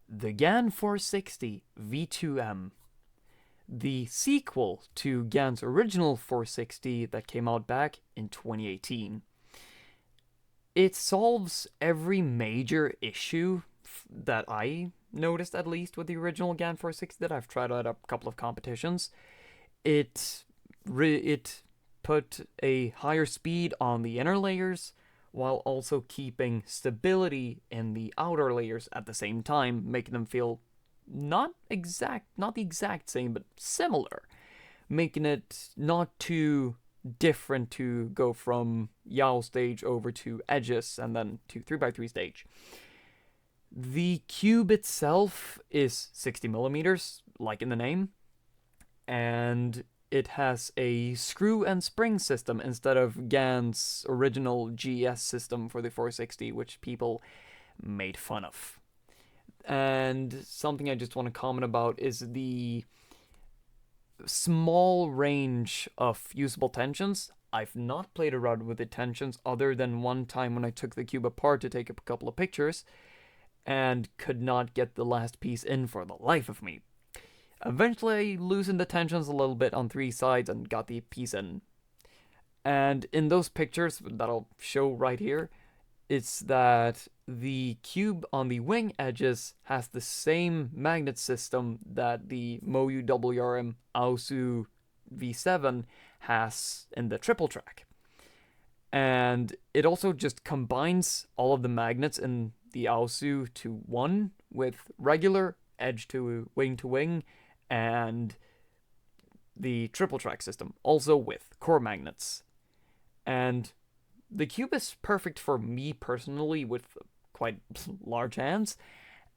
the GAN 460 V2M, the sequel to GAN's original 460 that came out back in 2018. It solves every major issue that I noticed, at least with the original GAN 460 that I've tried out a couple of competitions. It put a higher speed on the inner layers while also keeping stability in the outer layers at the same time, making them feel not the exact same, but similar, making it not too different to go from Yao stage over to Edges and then to 3x3 stage. The cube itself is 60 millimeters, like in the name, and it has a screw and spring system instead of GAN's original GS system for the 460, which people made fun of. And something I just want to comment about is the small range of usable tensions. I've not played around with the tensions other than one time when I took the cube apart to take a couple of pictures and could not get the last piece in for the life of me. Eventually, I loosened the tensions a little bit on three sides and got the piece in. And in those pictures that I'll show right here, it's that the cube on the wing edges has the same magnet system that the Moyu WRM Aosu V7 has in the triple track. And it also just combines all of the magnets in the Aosu to one with regular edge to wing and the triple track system, also with core magnets. And the cube is perfect for me personally with quite large hands,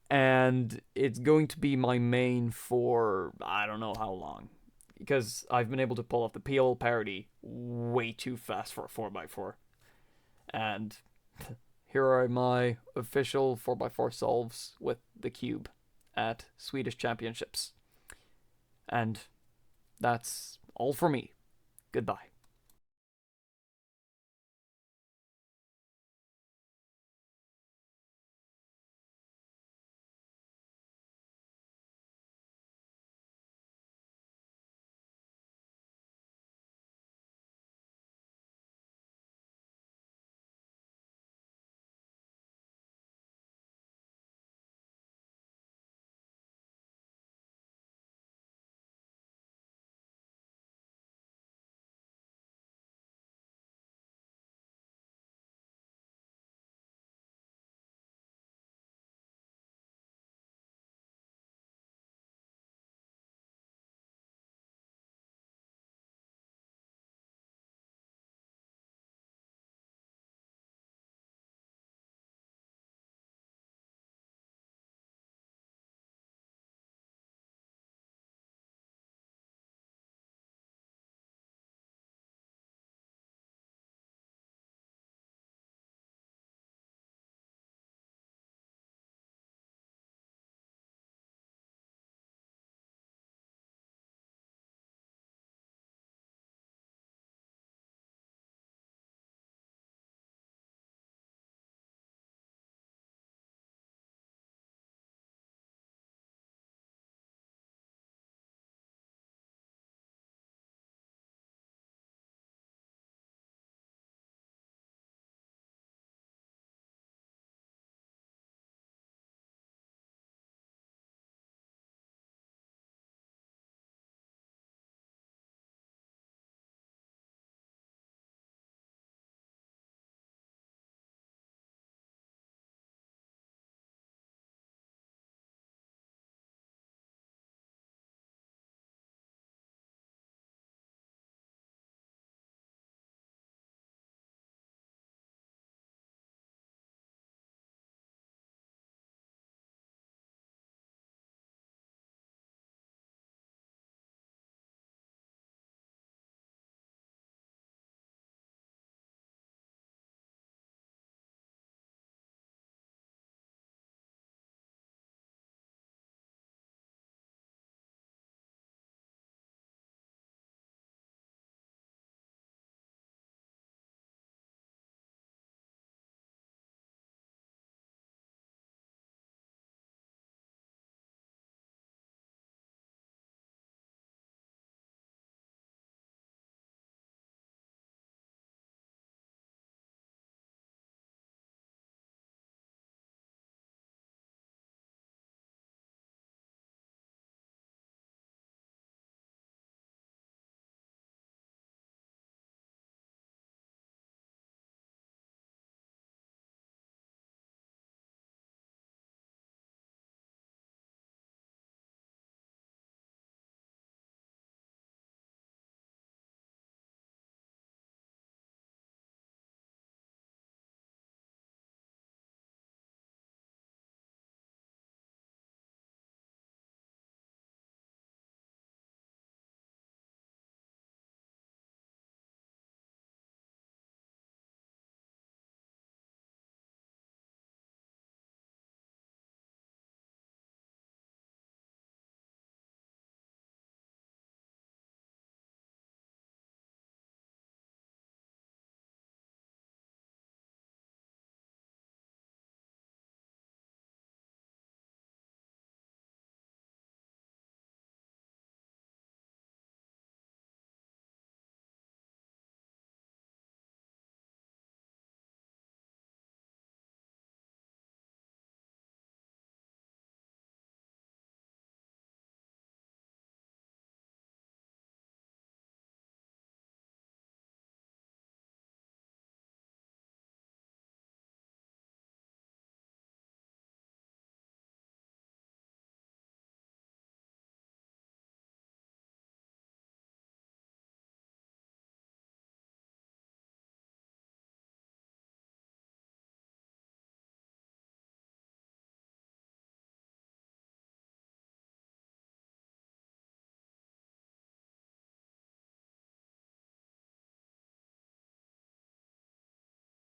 and it's going to be my main for I don't know how long, because I've been able to pull off the PL parity way too fast for a 4x4. And here are my official 4x4 solves with the cube at Swedish Championships. And that's all for me. Goodbye.